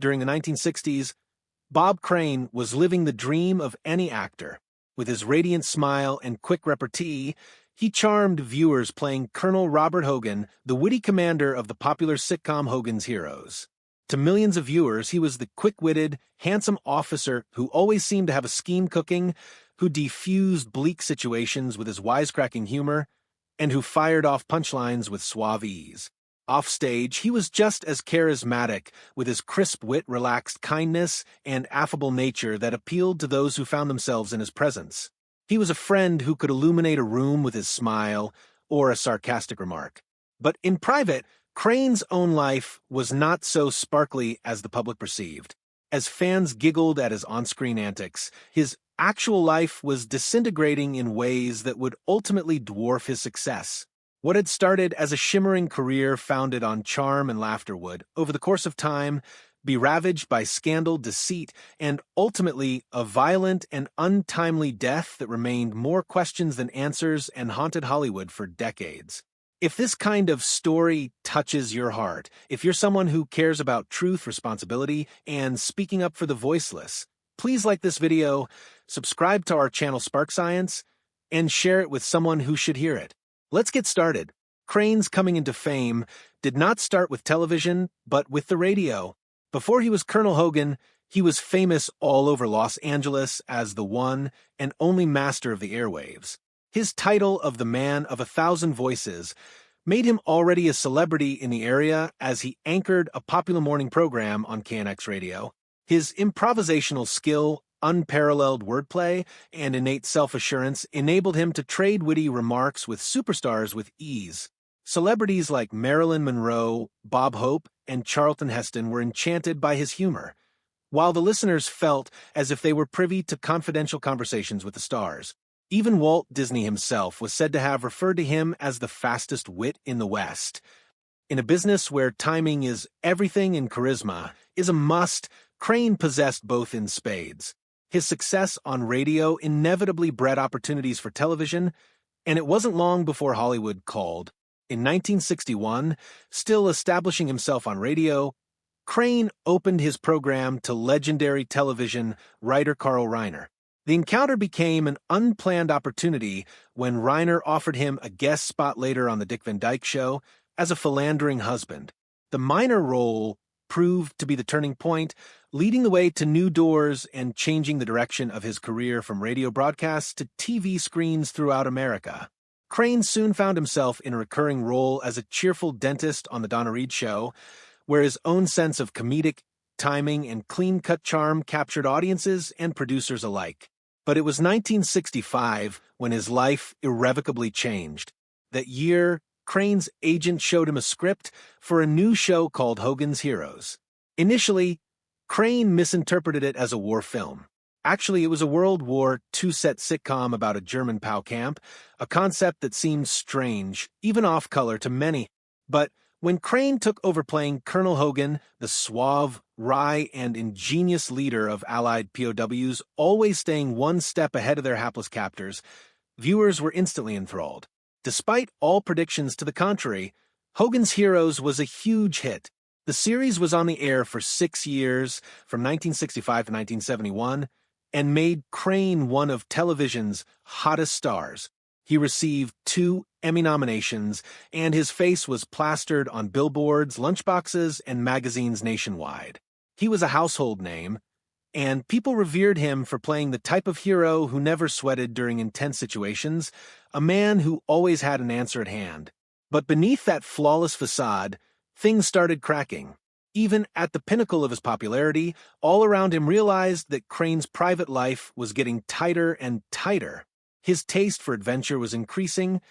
During the 1960s, Bob Crane was living the dream of any actor. With his radiant smile and quick repartee, he charmed viewers playing Colonel Robert Hogan, the witty commander of the popular sitcom Hogan's Heroes. To millions of viewers, he was the quick-witted, handsome officer who always seemed to have a scheme cooking, who defused bleak situations with his wisecracking humor, and who fired off punchlines with suave ease. Offstage, he was just as charismatic, with his crisp wit, relaxed kindness, and affable nature that appealed to those who found themselves in his presence. He was a friend who could illuminate a room with his smile or a sarcastic remark. But in private, Crane's own life was not so sparkly as the public perceived. As fans giggled at his on-screen antics, his actual life was disintegrating in ways that would ultimately dwarf his success. What had started as a shimmering career founded on charm and laughter would, over the course of time, be ravaged by scandal, deceit, and ultimately a violent and untimely death that remained more questions than answers and haunted Hollywood for decades. If this kind of story touches your heart, if you're someone who cares about truth, responsibility, and speaking up for the voiceless, please like this video, subscribe to our channel Spark Science, and share it with someone who should hear it. Let's get started. Crane's coming into fame did not start with television, but with the radio. Before he was Colonel Hogan, he was famous all over Los Angeles as the one and only master of the airwaves. His title of the Man of 1,000 Voices made him already a celebrity in the area as he anchored a popular morning program on KNX radio. His improvisational skill, unparalleled wordplay, and innate self-assurance enabled him to trade witty remarks with superstars with ease. Celebrities like Marilyn Monroe, Bob Hope, and Charlton Heston were enchanted by his humor, while the listeners felt as if they were privy to confidential conversations with the stars. Even Walt Disney himself was said to have referred to him as the fastest wit in the West. In a business where timing is everything and charisma is a must, Crane possessed both in spades. His success on radio inevitably bred opportunities for television, and it wasn't long before Hollywood called. In 1961, still establishing himself on radio, Crane opened his program to legendary television writer Carl Reiner. The encounter became an unplanned opportunity when Reiner offered him a guest spot later on The Dick Van Dyke Show as a philandering husband. The minor role proved to be the turning point, leading the way to new doors and changing the direction of his career from radio broadcasts to TV screens throughout America. Crane soon found himself in a recurring role as a cheerful dentist on The Donna Reed Show, where his own sense of comedic timing and clean-cut charm captured audiences and producers alike. But it was 1965 when his life irrevocably changed. That year, Crane's agent showed him a script for a new show called Hogans Heroes. Initially, Crane misinterpreted it as a war film. Actually, it was a World War II set sitcom about a German POW camp, a concept that seemed strange, even off-color to many. But when Crane took over playing Colonel Hogan, the suave, wry, and ingenious leader of Allied POWs, always staying one step ahead of their hapless captors, viewers were instantly enthralled. Despite all predictions to the contrary, Hogan's Heroes was a huge hit. The series was on the air for 6 years, from 1965 to 1971, and made Crane one of television's hottest stars. He received 2 Emmy nominations, and his face was plastered on billboards, lunchboxes, and magazines nationwide. He was a household name, and people revered him for playing the type of hero who never sweated during intense situations, a man who always had an answer at hand. But beneath that flawless facade, things started cracking. Even at the pinnacle of his popularity, all around him realized that Crane's private life was getting tighter and tighter. His taste for adventure was increasing,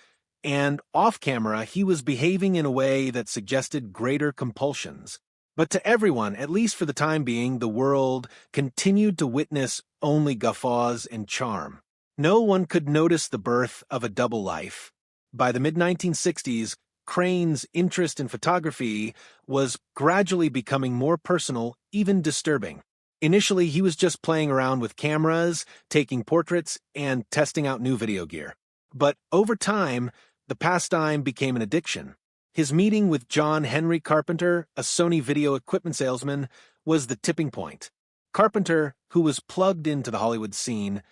and off-camera he was behaving in a way that suggested greater compulsions. But to everyone, at least for the time being, the world continued to witness only guffaws and charm. No one could notice the birth of a double life. By the mid-1960s, Crane's interest in photography was gradually becoming more personal, even disturbing. Initially, he was just playing around with cameras, taking portraits, and testing out new video gear. But over time, the pastime became an addiction. His meeting with John Henry Carpenter, a Sony video equipment salesman, was the tipping point. Carpenter, who was plugged into the Hollywood scene,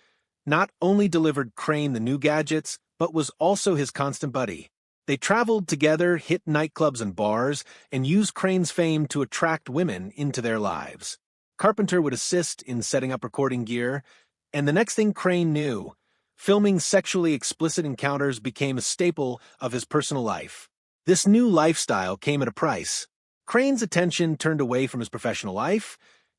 not only delivered Crane the new gadgets, but was also his constant buddy. They traveled together, hit nightclubs and bars, and used Crane's fame to attract women into their lives. Carpenter would assist in setting up recording gear, and the next thing Crane knew, filming sexually explicit encounters became a staple of his personal life. This new lifestyle came at a price. Crane's attention turned away from his professional life,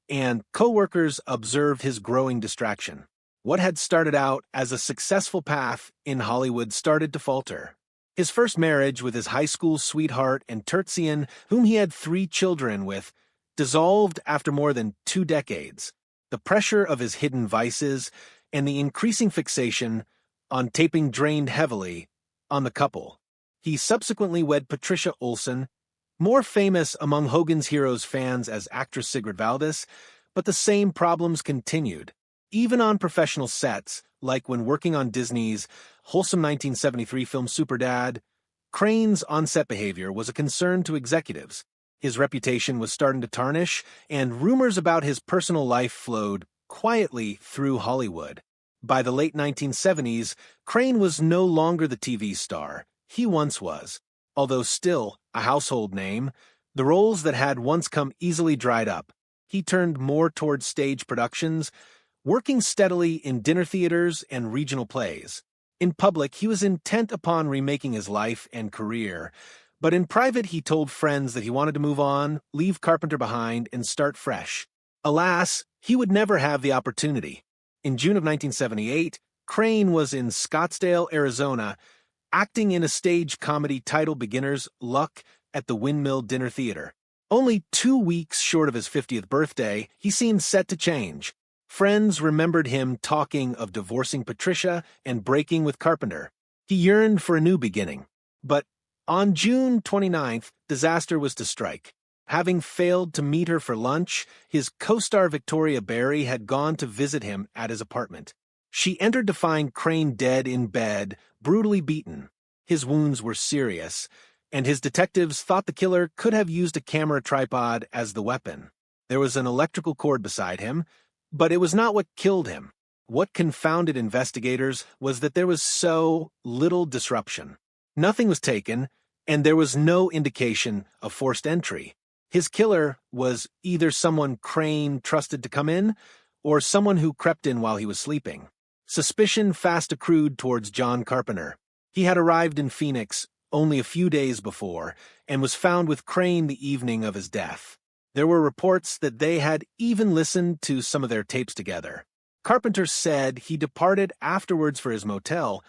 and co-workers observed his growing distraction. What had started out as a successful path in Hollywood started to falter. His first marriage with his high school sweetheart and Tertian, whom he had 3 children with, dissolved after more than 2 decades. The pressure of his hidden vices and the increasing fixation on taping drained heavily on the couple. He subsequently wed Patricia Olson, more famous among Hogans Heroes fans as actress Sigrid Valdis, but the same problems continued. Even on professional sets, like when working on Disney's wholesome 1973 film Superdad, Crane's on-set behavior was a concern to executives. His reputation was starting to tarnish, and rumors about his personal life flowed quietly through Hollywood. By the late 1970s, Crane was no longer the TV star he once was. Although still a household name, the roles that had once come easily dried up. He turned more toward stage productions, working steadily in dinner theaters and regional plays. In public, he was intent upon remaking his life and career, but in private he told friends that he wanted to move on, leave Carpenter behind, and start fresh. Alas, he would never have the opportunity. In June of 1978, Crane was in Scottsdale, Arizona, acting in a stage comedy titled Beginner's Luck at the Windmill Dinner Theater. Only 2 weeks short of his 50th birthday, he seemed set to change. Friends remembered him talking of divorcing Patricia and breaking with Carpenter. He yearned for a new beginning. But on June 29th, disaster was to strike. Having failed to meet her for lunch, his co-star Victoria Barry had gone to visit him at his apartment. She entered to find Crane dead in bed, brutally beaten. His wounds were serious, and his detectives thought the killer could have used a camera tripod as the weapon. There was an electrical cord beside him, but it was not what killed him. What confounded investigators was that there was so little disruption. Nothing was taken, and there was no indication of forced entry. His killer was either someone Crane trusted to come in, or someone who crept in while he was sleeping. Suspicion fast accrued towards John Carpenter. He had arrived in Phoenix only a few days before, and was found with Crane the evening of his death. There were reports that they had even listened to some of their tapes together. Carpenter said he departed afterwards for his motel,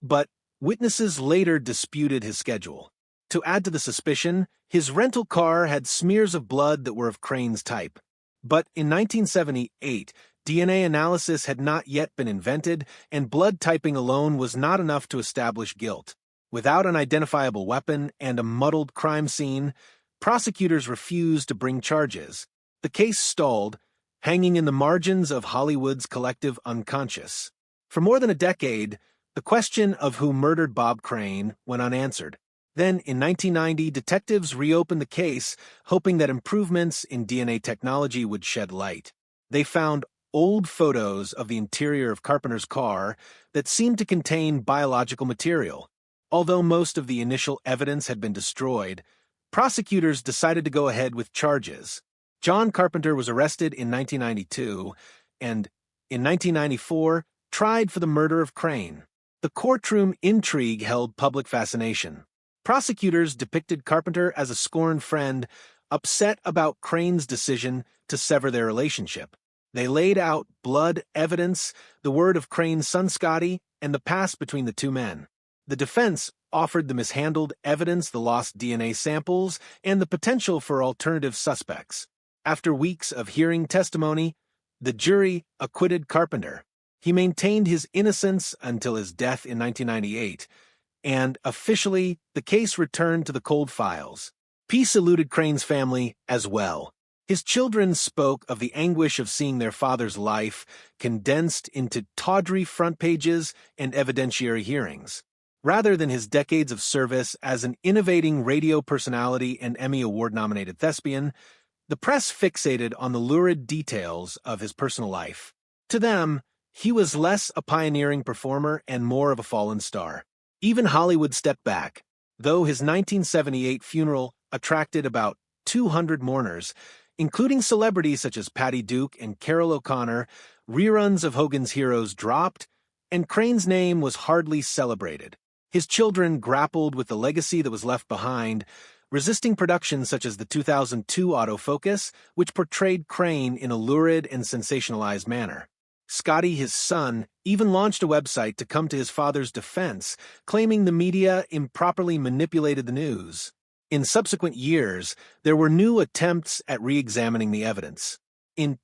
but witnesses later disputed his schedule. To add to the suspicion, his rental car had smears of blood that were of Crane's type. But in 1978, DNA analysis had not yet been invented, and blood typing alone was not enough to establish guilt. Without an identifiable weapon and a muddled crime scene, prosecutors refused to bring charges. The case stalled, hanging in the margins of Hollywood's collective unconscious. For more than a decade, the question of who murdered Bob Crane went unanswered. Then, in 1990, detectives reopened the case, hoping that improvements in DNA technology would shed light. They found old photos of the interior of Carpenter's car that seemed to contain biological material. Although most of the initial evidence had been destroyed, prosecutors decided to go ahead with charges. John Carpenter was arrested in 1992 and, in 1994, tried for the murder of Crane. The courtroom intrigue held public fascination. Prosecutors depicted Carpenter as a scorned friend, upset about Crane's decision to sever their relationship. They laid out blood evidence, the word of Crane's son Scotty, and the past between the two men. The defense offered the mishandled evidence, the lost DNA samples, and the potential for alternative suspects. After weeks of hearing testimony, the jury acquitted Carpenter. He maintained his innocence until his death in 1998, and officially, the case returned to the cold files. Peace eluded Crane's family as well. His children spoke of the anguish of seeing their father's life condensed into tawdry front pages and evidentiary hearings. Rather than his decades of service as an innovating radio personality and Emmy Award-nominated thespian, The press fixated on the lurid details of his personal life. To them, he was less a pioneering performer and more of a fallen star. Even Hollywood stepped back. Though his 1978 funeral attracted about 200 mourners, including celebrities such as Patty Duke and Carol O'Connor, reruns of Hogan's Heroes dropped, and Crane's name was hardly celebrated. His children grappled with the legacy that was left behind, resisting productions such as the 2002 autofocus, which portrayed Crane in a lurid and sensationalized manner. Scotty, his son, even launched a website to come to his father's defense, claiming the media improperly manipulated the news. In subsequent years, there were new attempts at re-examining the evidence. In